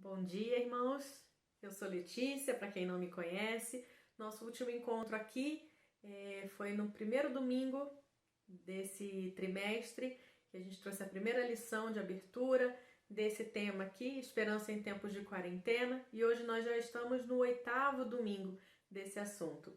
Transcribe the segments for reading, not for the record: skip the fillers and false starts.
Bom dia, irmãos. Eu sou Letícia, para quem não me conhece. Nosso último encontro aqui foi no primeiro domingo desse trimestre, que a gente trouxe a primeira lição de abertura desse tema aqui, Esperança em Tempos de Quarentena, e hoje nós já estamos no 8º domingo desse assunto.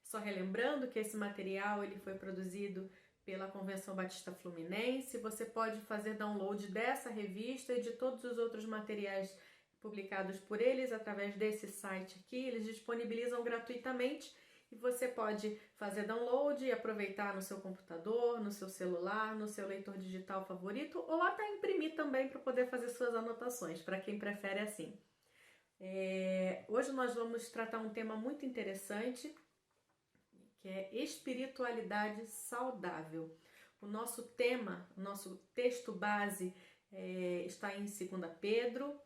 Só relembrando que esse material ele foi produzido pela Convenção Batista Fluminense. Você pode fazer download dessa revista e de todos os outros materiais publicados por eles através desse site aqui. Eles disponibilizam gratuitamente e você pode fazer download e aproveitar no seu computador, no seu celular, no seu leitor digital favorito ou até imprimir também para poder fazer suas anotações, para quem prefere assim. Hoje nós vamos tratar um tema muito interessante, que é espiritualidade saudável. O nosso tema, o nosso texto base está em 2 Pedro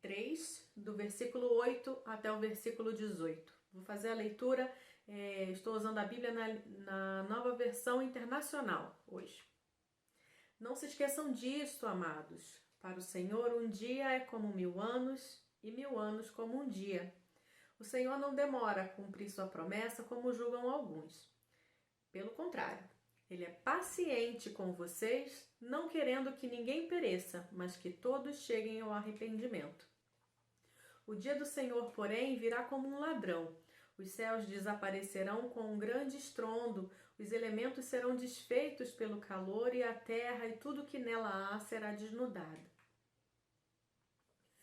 3, do versículo 8 até o versículo 18. Vou fazer a leitura, estou usando a Bíblia na nova versão internacional hoje. Não se esqueçam disto, amados. Para o Senhor, um dia é como 1000 anos e 1000 anos como um dia. O Senhor não demora a cumprir sua promessa, como julgam alguns. Pelo contrário, Ele é paciente com vocês, não querendo que ninguém pereça, mas que todos cheguem ao arrependimento. O dia do Senhor, porém, virá como um ladrão. Os céus desaparecerão com um grande estrondo, os elementos serão desfeitos pelo calor e a terra e tudo que nela há será desnudado.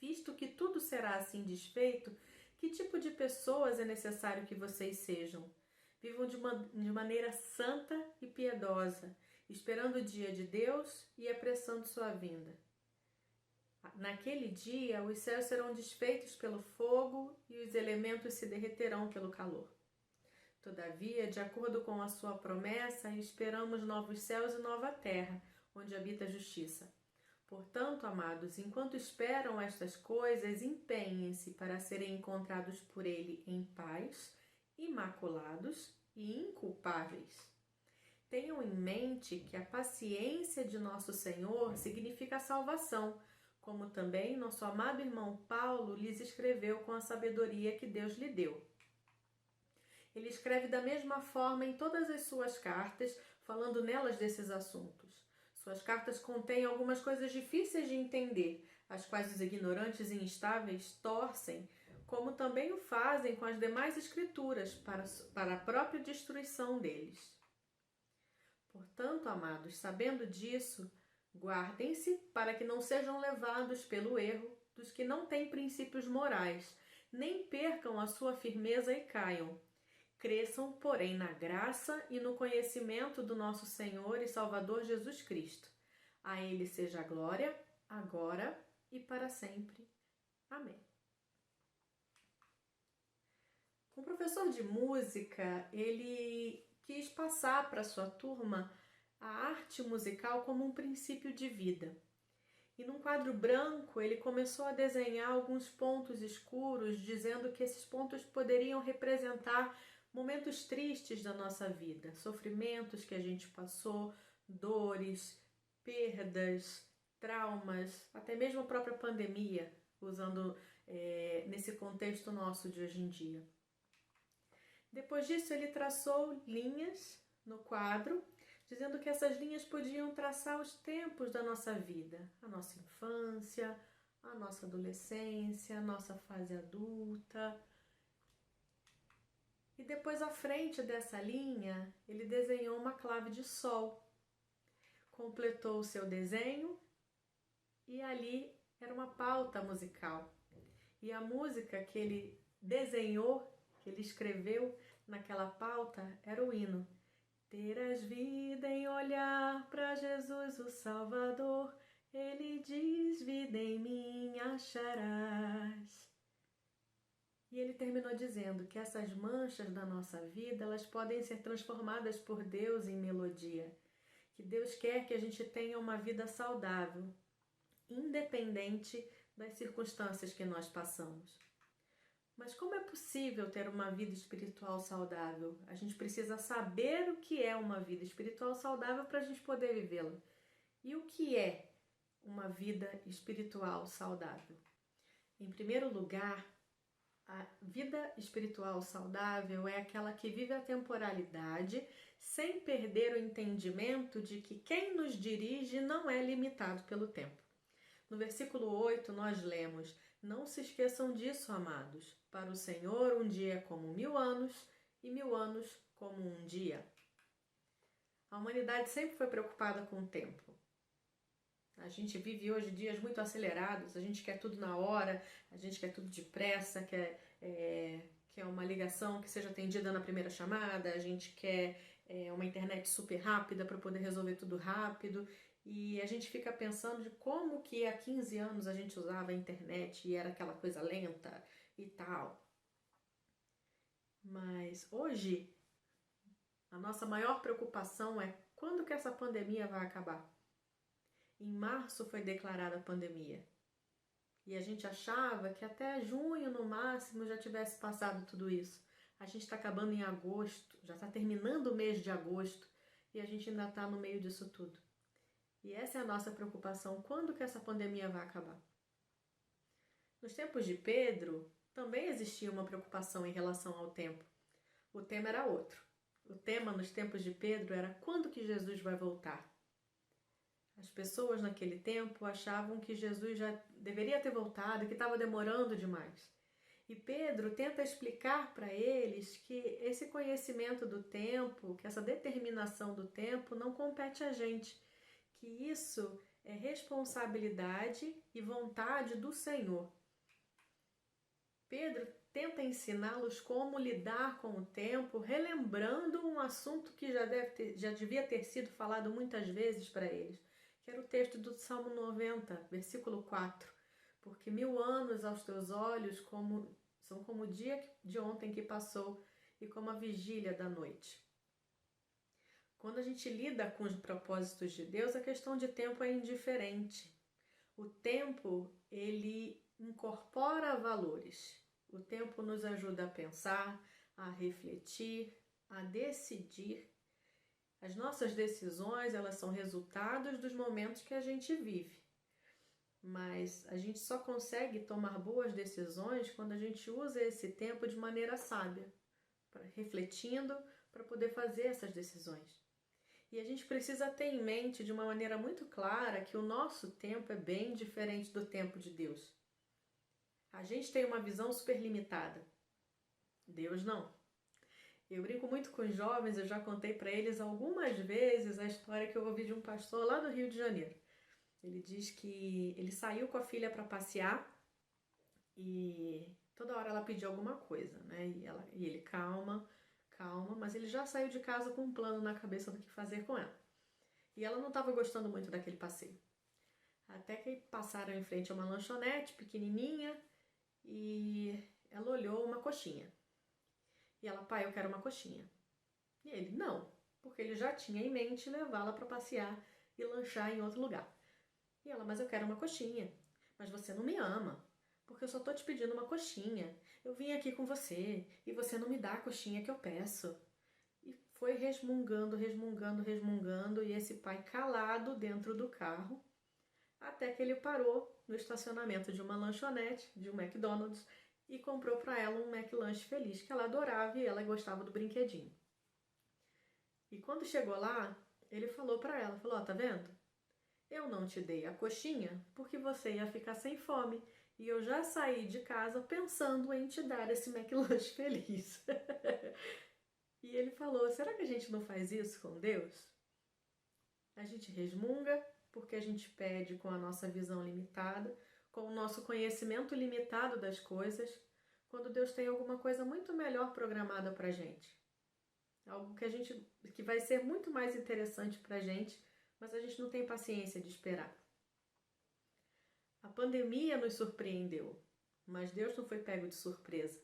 Visto que tudo será assim desfeito, que tipo de pessoas é necessário que vocês sejam? Vivam de maneira santa e piedosa, esperando o dia de Deus e apressando sua vinda. Naquele dia, os céus serão desfeitos pelo fogo e os elementos se derreterão pelo calor. Todavia, de acordo com a sua promessa, esperamos novos céus e nova terra, onde habita a justiça. Portanto, amados, enquanto esperam estas coisas, empenhem-se para serem encontrados por Ele em paz, imaculados e inculpáveis. Tenham em mente que a paciência de nosso Senhor significa a salvação, como também nosso amado irmão Paulo lhes escreveu com a sabedoria que Deus lhe deu. Ele escreve da mesma forma em todas as suas cartas, falando nelas desses assuntos. Suas cartas contêm algumas coisas difíceis de entender, as quais os ignorantes e instáveis torcem, como também o fazem com as demais escrituras, para a própria destruição deles. Portanto, amados, sabendo disso, guardem-se para que não sejam levados pelo erro dos que não têm princípios morais, nem percam a sua firmeza e caiam. Cresçam, porém, na graça e no conhecimento do nosso Senhor e Salvador Jesus Cristo. A Ele seja a glória, agora e para sempre. Amém. Um professor de música, ele quis passar para sua turma a arte musical como um princípio de vida. E num quadro branco, ele começou a desenhar alguns pontos escuros, dizendo que esses pontos poderiam representar momentos tristes da nossa vida, sofrimentos que a gente passou, dores, perdas, traumas, até mesmo a própria pandemia, usando nesse contexto nosso de hoje em dia. Depois disso, ele traçou linhas no quadro, dizendo que essas linhas podiam traçar os tempos da nossa vida, a nossa infância, a nossa adolescência, a nossa fase adulta. E depois, à frente dessa linha, ele desenhou uma clave de sol. Completou o seu desenho e ali era uma pauta musical. E a música que ele desenhou, que ele escreveu naquela pauta, era o hino. Terás vida em olhar para Jesus o Salvador, Ele diz, vida em mim acharás. E ele terminou dizendo que essas manchas da nossa vida, elas podem ser transformadas por Deus em melodia. Que Deus quer que a gente tenha uma vida saudável, independente das circunstâncias que nós passamos. Mas como é possível ter uma vida espiritual saudável? A gente precisa saber o que é uma vida espiritual saudável para a gente poder vivê-la. E o que é uma vida espiritual saudável? Em primeiro lugar, a vida espiritual saudável é aquela que vive a temporalidade sem perder o entendimento de que quem nos dirige não é limitado pelo tempo. No versículo 8 nós lemos: "Não se esqueçam disso, amados. Para o Senhor um dia é como 1000 anos e 1000 anos como um dia." A humanidade sempre foi preocupada com o tempo. A gente vive hoje dias muito acelerados, a gente quer tudo na hora, a gente quer tudo depressa, quer uma ligação que seja atendida na primeira chamada, a gente quer uma internet super rápida para poder resolver tudo rápido, e a gente fica pensando de como que há 15 anos a gente usava a internet e era aquela coisa lenta e tal. Mas hoje a nossa maior preocupação é quando que essa pandemia vai acabar. Em março foi declarada a pandemia. E a gente achava que até junho, no máximo, já tivesse passado tudo isso. A gente está acabando em agosto, já está terminando o mês de agosto, e a gente ainda está no meio disso tudo. E essa é a nossa preocupação, quando que essa pandemia vai acabar? Nos tempos de Pedro, também existia uma preocupação em relação ao tempo. O tema era outro. O tema nos tempos de Pedro era quando que Jesus vai voltar? As pessoas naquele tempo achavam que Jesus já deveria ter voltado, que estava demorando demais. E Pedro tenta explicar para eles que esse conhecimento do tempo, que essa determinação do tempo não compete a gente, que isso é responsabilidade e vontade do Senhor. Pedro tenta ensiná-los como lidar com o tempo, relembrando um assunto que já devia ter sido falado muitas vezes para eles, que era o texto do Salmo 90, versículo 4. Porque 1000 anos aos teus olhos são como o dia de ontem que passou e como a vigília da noite. Quando a gente lida com os propósitos de Deus, a questão de tempo é indiferente. O tempo, ele incorpora valores. O tempo nos ajuda a pensar, a refletir, a decidir. As nossas decisões, elas são resultados dos momentos que a gente vive. Mas a gente só consegue tomar boas decisões quando a gente usa esse tempo de maneira sábia, refletindo para poder fazer essas decisões. E a gente precisa ter em mente de uma maneira muito clara que o nosso tempo é bem diferente do tempo de Deus. A gente tem uma visão super limitada. Deus não. Eu brinco muito com os jovens, eu já contei para eles algumas vezes a história que eu ouvi de um pastor lá do Rio de Janeiro. Ele diz que ele saiu com a filha para passear e toda hora ela pedia alguma coisa, né? E ele, calma, mas ele já saiu de casa com um plano na cabeça do que fazer com ela. E ela não estava gostando muito daquele passeio. Até que passaram em frente a uma lanchonete pequenininha e ela olhou uma coxinha. E ela, pai, eu quero uma coxinha. E ele, não, porque ele já tinha em mente levá-la para passear e lanchar em outro lugar. E ela, mas eu quero uma coxinha. Mas você não me ama, porque eu só tô te pedindo uma coxinha. Eu vim aqui com você e você não me dá a coxinha que eu peço. E foi resmungando, e esse pai calado dentro do carro, até que ele parou no estacionamento de uma lanchonete, de um McDonald's, e comprou para ela um McLanche Feliz, que ela adorava e ela gostava do brinquedinho. E quando chegou lá, ele falou para ela, falou, tá vendo? Eu não te dei a coxinha porque você ia ficar sem fome e eu já saí de casa pensando em te dar esse McLanche Feliz. E ele falou, será que a gente não faz isso com Deus? A gente resmunga porque a gente pede com a nossa visão limitada, com o nosso conhecimento limitado das coisas, quando Deus tem alguma coisa muito melhor programada pra gente. Algo que vai ser muito mais interessante pra gente, mas a gente não tem paciência de esperar. A pandemia nos surpreendeu, mas Deus não foi pego de surpresa.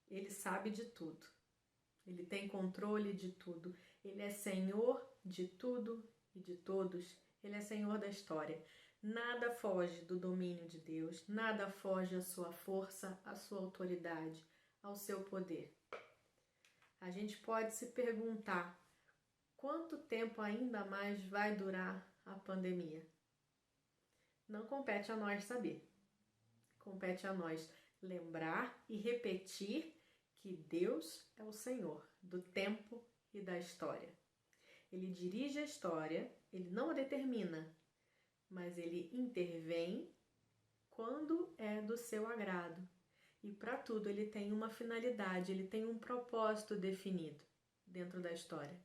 Ele sabe de tudo. Ele tem controle de tudo. Ele é Senhor de tudo e de todos. Ele é Senhor da história. Nada foge do domínio de Deus, nada foge à sua força, à sua autoridade, ao seu poder. A gente pode se perguntar, quanto tempo ainda mais vai durar a pandemia? Não compete a nós saber. compete a nós lembrar e repetir que Deus é o Senhor do tempo e da história. Ele dirige a história, ele não a determina, mas ele intervém quando é do seu agrado. E para tudo ele tem uma finalidade, ele tem um propósito definido dentro da história.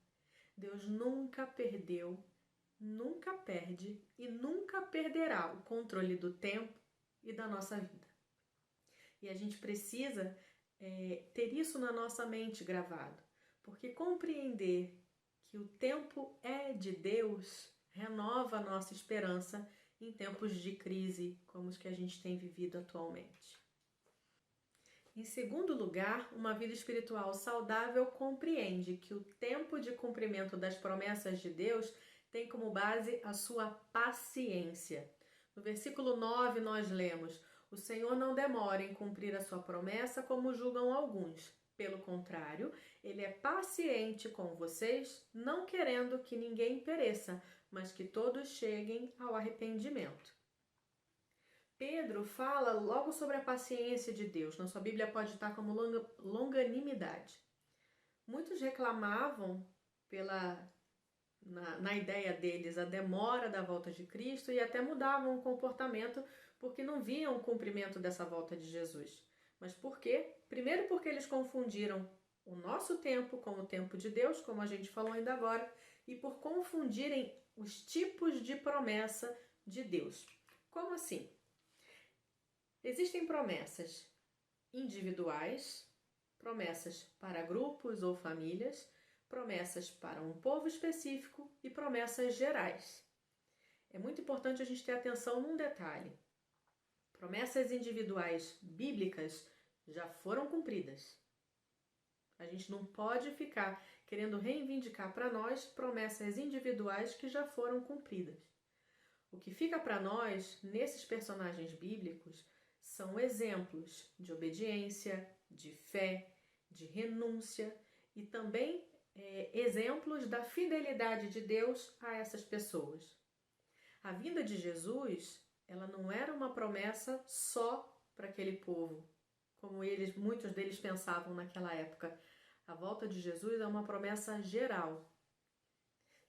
Deus nunca perdeu, nunca perde e nunca perderá o controle do tempo e da nossa vida. E a gente precisa ter isso na nossa mente gravado, porque compreender que o tempo é de Deus renova a nossa esperança em tempos de crise como os que a gente tem vivido atualmente. Em segundo lugar, uma vida espiritual saudável compreende que o tempo de cumprimento das promessas de Deus tem como base a sua paciência. No versículo 9 nós lemos: o Senhor não demora em cumprir a sua promessa como julgam alguns. Pelo contrário, ele é paciente com vocês, não querendo que ninguém pereça, mas que todos cheguem ao arrependimento. Pedro fala logo sobre a paciência de Deus. Na sua Bíblia pode estar como longanimidade. Muitos reclamavam na ideia deles a demora da volta de Cristo e até mudavam o comportamento porque não viam o cumprimento dessa volta de Jesus. Mas por quê? Primeiro porque eles confundiram o nosso tempo com o tempo de Deus, como a gente falou ainda agora, e por confundirem os tipos de promessa de Deus. Como assim? Existem promessas individuais, promessas para grupos ou famílias, promessas para um povo específico e promessas gerais. É muito importante a gente ter atenção num detalhe. Promessas individuais bíblicas já foram cumpridas. A gente não pode ficar querendo reivindicar para nós promessas individuais que já foram cumpridas. O que fica para nós, nesses personagens bíblicos, são exemplos de obediência, de fé, de renúncia e também exemplos da fidelidade de Deus a essas pessoas. A vinda de Jesus, ela não era uma promessa só para aquele povo, como muitos deles pensavam naquela época. A volta de Jesus é uma promessa geral.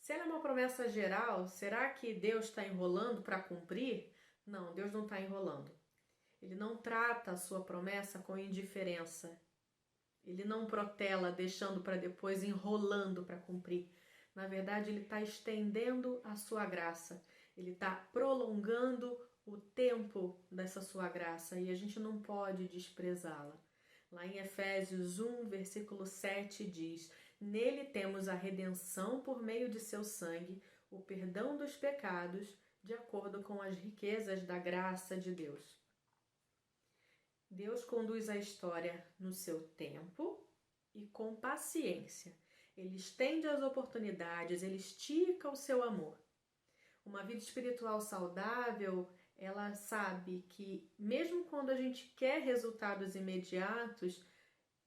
Se ela é uma promessa geral, será que Deus está enrolando para cumprir? Não, Deus não está enrolando. Ele não trata a sua promessa com indiferença. Ele não protela, deixando para depois, enrolando para cumprir. Na verdade, ele está estendendo a sua graça. Ele está prolongando o tempo dessa sua graça e a gente não pode desprezá-la. Lá em Efésios 1, versículo 7 diz: nele temos a redenção por meio de seu sangue, o perdão dos pecados, de acordo com as riquezas da graça de Deus. Deus conduz a história no seu tempo e com paciência. Ele estende as oportunidades, ele estica o seu amor. Uma vida espiritual saudável, ela sabe que mesmo quando a gente quer resultados imediatos,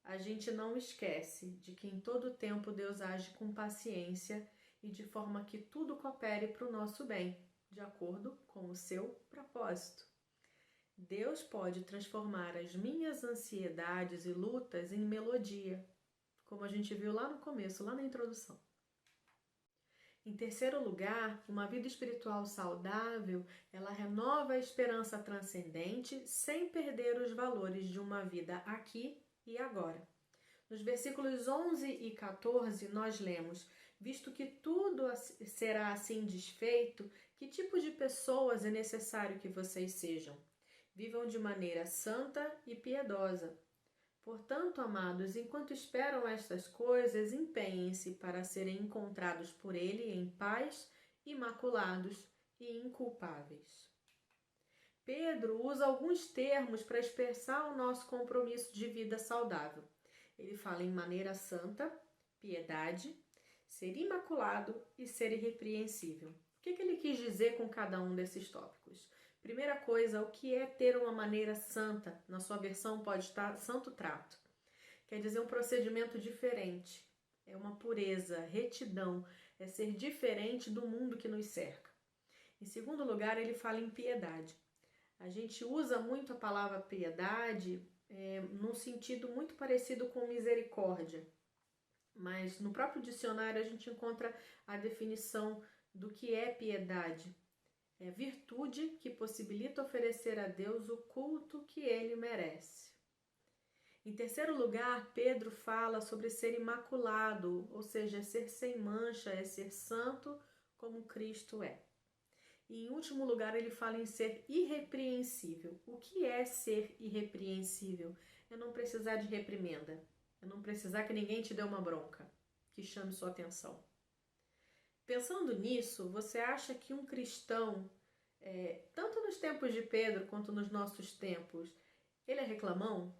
a gente não esquece de que em todo tempo Deus age com paciência e de forma que tudo coopere para o nosso bem, de acordo com o seu propósito. Deus pode transformar as minhas ansiedades e lutas em melodia, como a gente viu lá no começo, lá na introdução. Em terceiro lugar, uma vida espiritual saudável, ela renova a esperança transcendente sem perder os valores de uma vida aqui e agora. Nos versículos 11 e 14, nós lemos: visto que tudo será assim desfeito, que tipo de pessoas é necessário que vocês sejam? Vivam de maneira santa e piedosa. Portanto, amados, enquanto esperam estas coisas, empenhem-se para serem encontrados por Ele em paz, imaculados e inculpáveis. Pedro usa alguns termos para expressar o nosso compromisso de vida saudável. Ele fala em maneira santa, piedade, ser imaculado e ser irrepreensível. O que ele quis dizer com cada um desses tópicos? Primeira coisa, o que é ter uma maneira santa? Na sua versão pode estar santo trato. Quer dizer um procedimento diferente. É uma pureza, retidão, é ser diferente do mundo que nos cerca. Em segundo lugar, ele fala em piedade. A gente usa muito a palavra piedade num sentido muito parecido com misericórdia, mas no próprio dicionário a gente encontra a definição do que é piedade. É virtude que possibilita oferecer a Deus o culto que ele merece. Em terceiro lugar, Pedro fala sobre ser imaculado, ou seja, ser sem mancha, é ser santo como Cristo é. E em último lugar, ele fala em ser irrepreensível. O que é ser irrepreensível? É não precisar de reprimenda, é não precisar que ninguém te dê uma bronca, que chame sua atenção. Pensando nisso, você acha que um cristão, tanto nos tempos de Pedro quanto nos nossos tempos, ele é reclamão?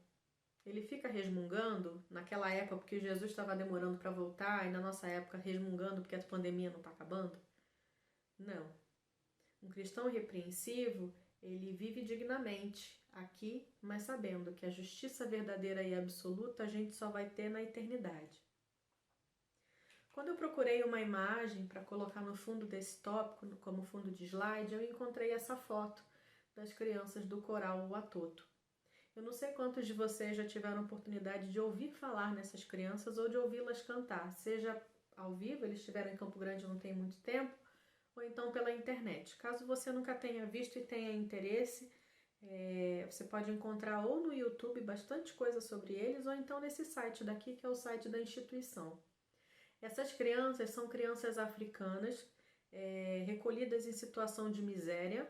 Ele fica resmungando naquela época porque Jesus estava demorando para voltar e na nossa época resmungando porque a pandemia não está acabando? Não. Um cristão repreensivo, ele vive dignamente aqui, mas sabendo que a justiça verdadeira e absoluta a gente só vai ter na eternidade. Quando eu procurei uma imagem para colocar no fundo desse tópico, como fundo de slide, eu encontrei essa foto das crianças do coral Watoto. Eu não sei quantos de vocês já tiveram oportunidade de ouvir falar nessas crianças ou de ouvi-las cantar, seja ao vivo, eles estiveram em Campo Grande não tem muito tempo, ou então pela internet. Caso você nunca tenha visto e tenha interesse, você pode encontrar ou no YouTube bastante coisa sobre eles, ou então nesse site daqui, que é o site da instituição. Essas crianças são crianças africanas, recolhidas em situação de miséria,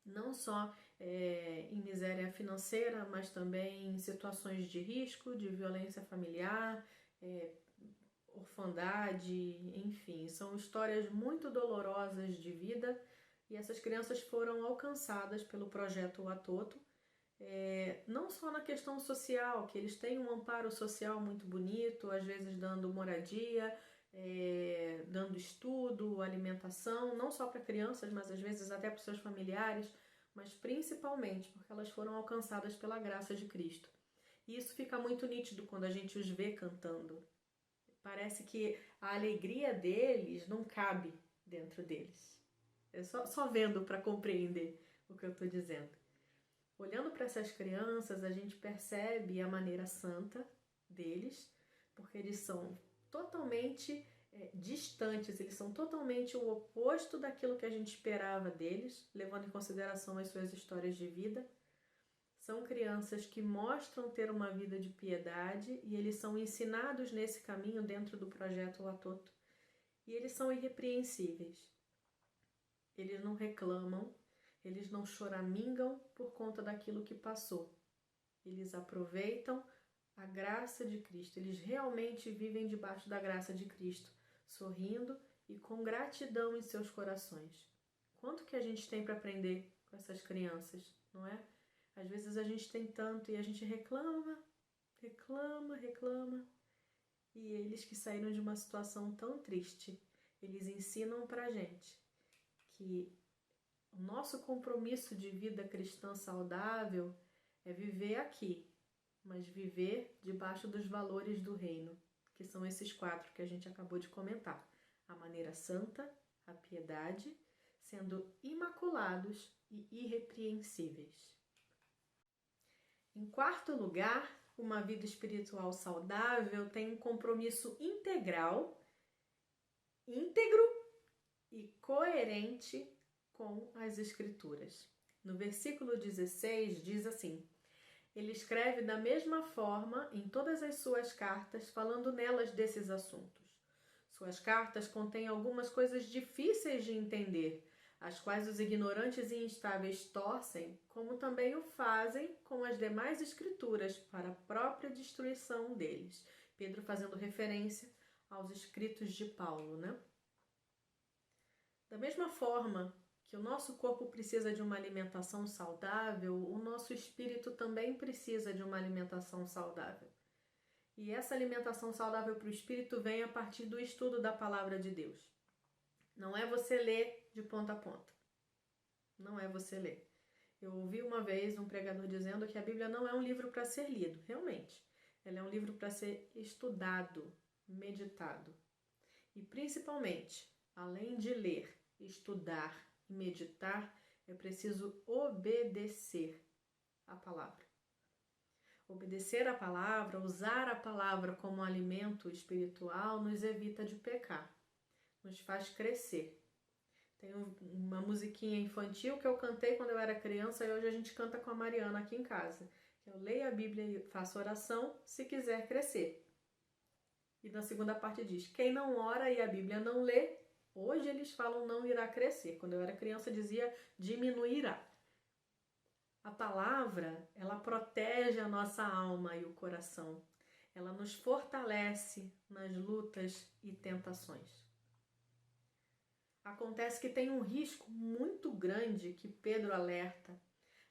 não só em miséria financeira, mas também em situações de risco, de violência familiar, orfandade, enfim, são histórias muito dolorosas de vida e essas crianças foram alcançadas pelo projeto Watoto, não só na questão social, que eles têm um amparo social muito bonito, às vezes dando moradia, dando estudo, alimentação, não só para crianças, mas às vezes até para os seus familiares, mas principalmente porque elas foram alcançadas pela graça de Cristo. E isso fica muito nítido quando a gente os vê cantando. Parece que a alegria deles não cabe dentro deles. É só vendo para compreender o que eu estou dizendo. Olhando para essas crianças, a gente percebe a maneira santa deles, porque eles são totalmente distantes, eles são totalmente o oposto daquilo que a gente esperava deles, levando em consideração as suas histórias de vida. São crianças que mostram ter uma vida de piedade e eles são ensinados nesse caminho dentro do projeto Watoto. E eles são irrepreensíveis. Eles não reclamam, eles não choramingam por conta daquilo que passou. Eles aproveitam a graça de Cristo. Eles realmente vivem debaixo da graça de Cristo, sorrindo e com gratidão em seus corações. Quanto que a gente tem para aprender com essas crianças, não é? Às vezes a gente tem tanto e a gente reclama. E eles que saíram de uma situação tão triste, eles ensinam pra gente que o nosso compromisso de vida cristã saudável é viver aqui, mas viver debaixo dos valores do reino, que são esses 4 que a gente acabou de comentar. A maneira santa, a piedade, sendo imaculados e irrepreensíveis. Em quarto lugar, uma vida espiritual saudável tem um compromisso íntegro e coerente com as Escrituras. No versículo 16 diz assim: ele escreve da mesma forma em todas as suas cartas, falando nelas desses assuntos. Suas cartas contêm algumas coisas difíceis de entender, as quais os ignorantes e instáveis torcem, como também o fazem com as demais escrituras para a própria destruição deles. Pedro fazendo referência aos escritos de Paulo, né? Da mesma forma que o nosso corpo precisa de uma alimentação saudável, o nosso espírito também precisa de uma alimentação saudável. E essa alimentação saudável para o espírito vem a partir do estudo da palavra de Deus. Não é você ler de ponta a ponta. Não é você ler. Eu ouvi uma vez um pregador dizendo que a Bíblia não é um livro para ser lido. Realmente. Ela é um livro para ser estudado, meditado. E principalmente, além de ler, estudar e meditar, é preciso obedecer a palavra. Obedecer a palavra, usar a palavra como alimento espiritual, nos evita de pecar, nos faz crescer. Tem uma musiquinha infantil que eu cantei quando eu era criança e hoje a gente canta com a Mariana aqui em casa. Eu leio a Bíblia e faço oração se quiser crescer. E na segunda parte diz, quem não ora e a Bíblia não lê, hoje eles falam não irá crescer. Quando eu era criança dizia diminuirá. A palavra, ela protege a nossa alma e o coração. Ela nos fortalece nas lutas e tentações. Acontece que tem um risco muito grande que Pedro alerta.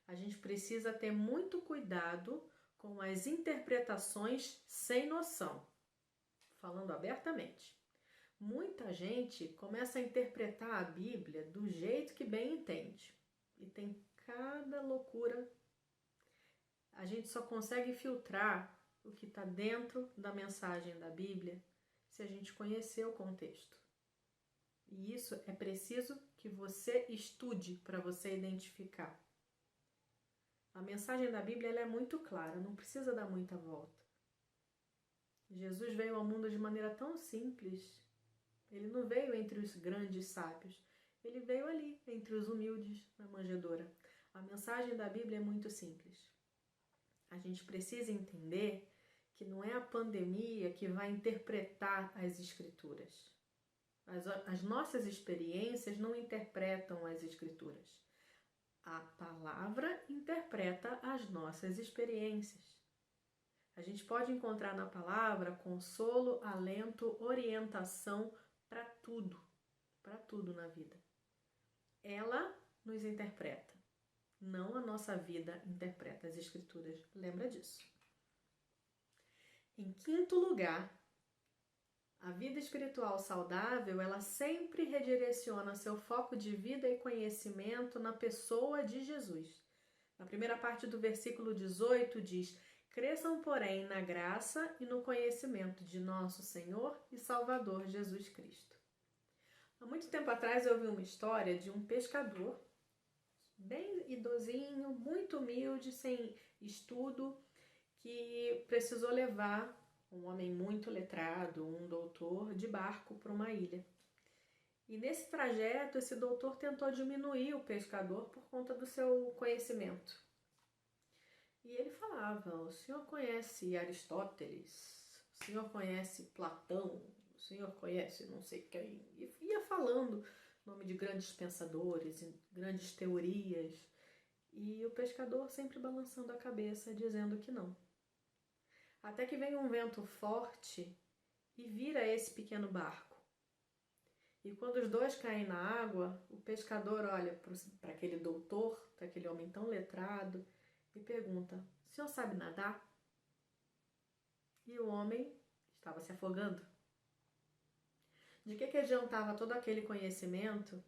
A gente precisa ter muito cuidado com as interpretações sem noção. Falando abertamente. Muita gente começa a interpretar a Bíblia do jeito que bem entende. E tem cada loucura. A gente só consegue filtrar o que está dentro da mensagem da Bíblia se a gente conhecer o contexto. E isso é preciso que você estude para você identificar. A mensagem da Bíblia ela é muito clara, não precisa dar muita volta. Jesus veio ao mundo de maneira tão simples. Ele não veio entre os grandes sábios. Ele veio ali, entre os humildes, na manjedoura. A mensagem da Bíblia é muito simples. A gente precisa entender que não é a pandemia que vai interpretar as Escrituras. As nossas experiências não interpretam as Escrituras. A palavra interpreta as nossas experiências. A gente pode encontrar na palavra consolo, alento, orientação para tudo na vida. Ela nos interpreta, não a nossa vida interpreta as Escrituras. Lembra disso. Em quinto lugar, a vida espiritual saudável, ela sempre redireciona seu foco de vida e conhecimento na pessoa de Jesus. Na primeira parte do versículo 18 diz: cresçam, porém, na graça e no conhecimento de nosso Senhor e Salvador Jesus Cristo. Há muito tempo atrás eu ouvi uma história de um pescador, bem idosinho, muito humilde, sem estudo, que precisou levar um homem muito letrado, um doutor, de barco para uma ilha. E nesse trajeto, esse doutor tentou diminuir o pescador por conta do seu conhecimento. E ele falava, o senhor conhece Aristóteles, o senhor conhece Platão, o senhor conhece não sei quem. E ia falando o nome de grandes pensadores, grandes teorias. E o pescador sempre balançando a cabeça, dizendo que não. Até que vem um vento forte e vira esse pequeno barco. E quando os dois caem na água, o pescador olha para aquele doutor, para aquele homem tão letrado, e pergunta, o senhor sabe nadar? E o homem estava se afogando. De que adiantava todo aquele conhecimento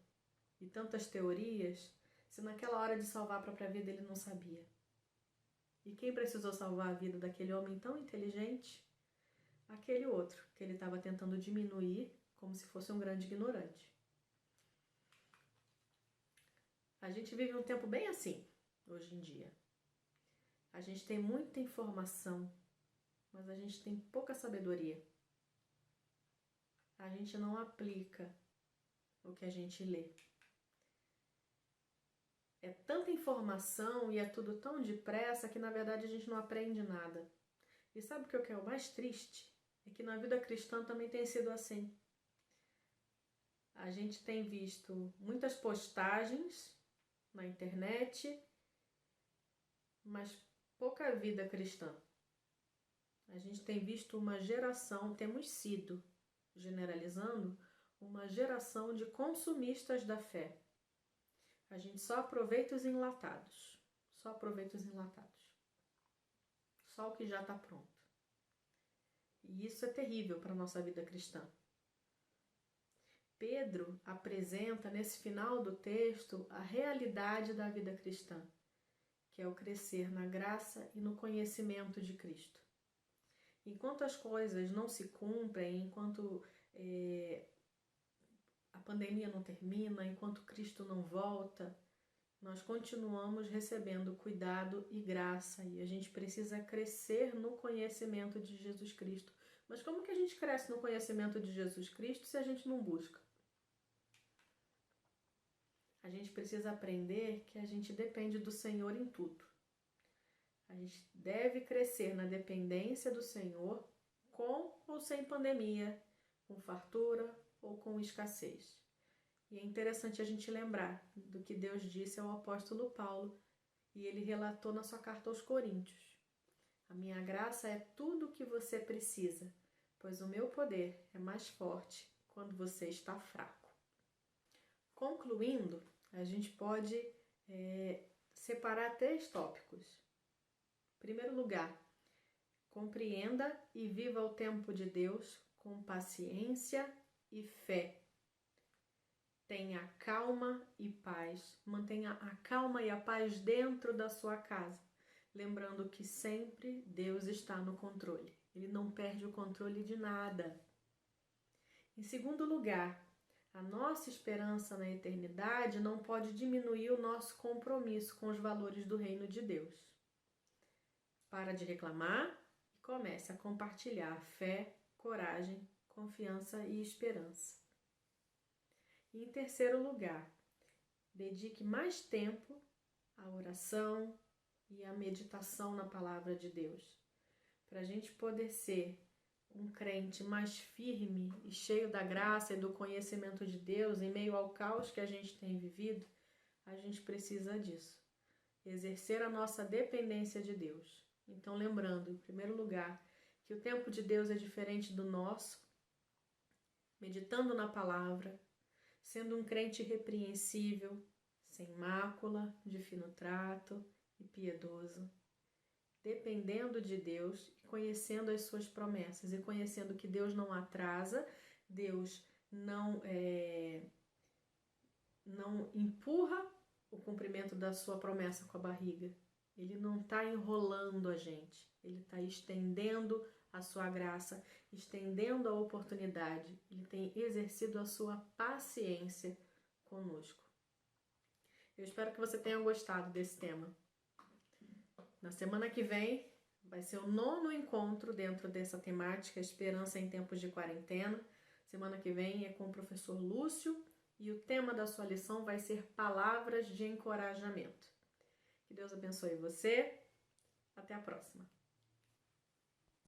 e tantas teorias, se naquela hora de salvar a própria vida ele não sabia? E quem precisou salvar a vida daquele homem tão inteligente? Aquele outro, que ele estava tentando diminuir como se fosse um grande ignorante. A gente vive um tempo bem assim, hoje em dia. A gente tem muita informação, mas a gente tem pouca sabedoria. A gente não aplica o que a gente lê. É tanta informação e é tudo tão depressa que na verdade a gente não aprende nada. E sabe o que é o mais triste? É que na vida cristã também tem sido assim. A gente tem visto muitas postagens na internet, mas pouca vida cristã. A gente tem visto uma geração, temos sido, generalizando, uma geração de consumistas da fé. A gente só aproveita os enlatados. Só aproveita os enlatados. Só o que já está pronto. E isso é terrível para a nossa vida cristã. Pedro apresenta nesse final do texto a realidade da vida cristã, que é o crescer na graça e no conhecimento de Cristo. Enquanto as coisas não se cumprem, enquanto a pandemia não termina, enquanto Cristo não volta, nós continuamos recebendo cuidado e graça e a gente precisa crescer no conhecimento de Jesus Cristo. Mas como que a gente cresce no conhecimento de Jesus Cristo se a gente não busca? A gente precisa aprender que a gente depende do Senhor em tudo. A gente deve crescer na dependência do Senhor, com ou sem pandemia, com fartura ou com escassez. E é interessante a gente lembrar do que Deus disse ao apóstolo Paulo, e ele relatou na sua carta aos Coríntios. A minha graça é tudo o que você precisa, pois o meu poder é mais forte quando você está fraco. Concluindo, a gente pode separar 3 tópicos. Em primeiro lugar, compreenda e viva o tempo de Deus com paciência e fé. Tenha calma e paz. Mantenha a calma e a paz dentro da sua casa. Lembrando que sempre Deus está no controle. Ele não perde o controle de nada. Em segundo lugar, a nossa esperança na eternidade não pode diminuir o nosso compromisso com os valores do reino de Deus. Para de reclamar e comece a compartilhar fé, coragem, confiança e esperança. E em terceiro lugar, dedique mais tempo à oração e à meditação na palavra de Deus, para a gente poder ser um crente mais firme e cheio da graça e do conhecimento de Deus em meio ao caos que a gente tem vivido. A gente precisa disso, exercer a nossa dependência de Deus. Então, lembrando, em primeiro lugar, que o tempo de Deus é diferente do nosso, meditando na palavra, sendo um crente irrepreensível, sem mácula, de fino trato e piedoso, dependendo de Deus e conhecendo as suas promessas e conhecendo que Deus não atrasa, Deus não empurra o cumprimento da sua promessa com a barriga. Ele não está enrolando a gente, ele está estendendo a sua graça, estendendo a oportunidade. Ele tem exercido a sua paciência conosco. Eu espero que você tenha gostado desse tema. Na semana que vem vai ser o 9º encontro dentro dessa temática, Esperança em Tempos de Quarentena. Semana que vem é com o professor Lúcio e o tema da sua lição vai ser Palavras de Encorajamento. Que Deus abençoe você. Até a próxima.